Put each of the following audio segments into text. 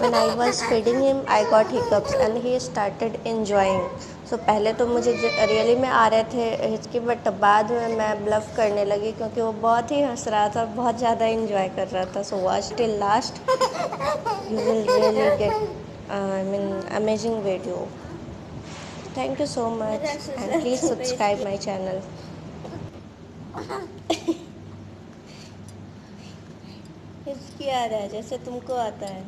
when I was feeding him, I got hiccups and he started enjoying. So पहले तो मुझे really में आ रहे थे हिचकी, बट बाद में मैं ब्लफ करने लगी क्योंकि वो बहुत ही हंस रहा था, बहुत ज़्यादा इंजॉय कर रहा था. So watch till last, you will really get amazing video. Thank you so much and please subscribe my channel. हिचकी आ रहा है जैसे तुमको आता है.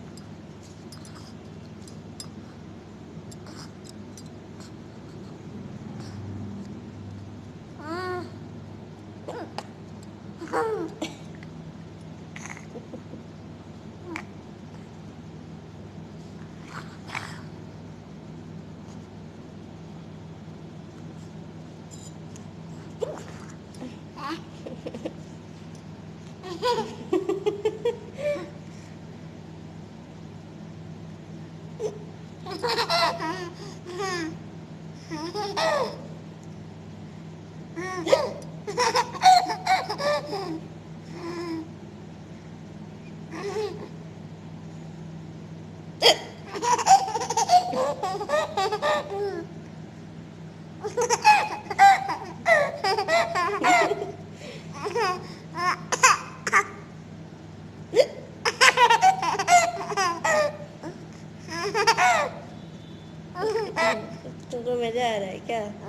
तुमको मजा आ रहा है क्या?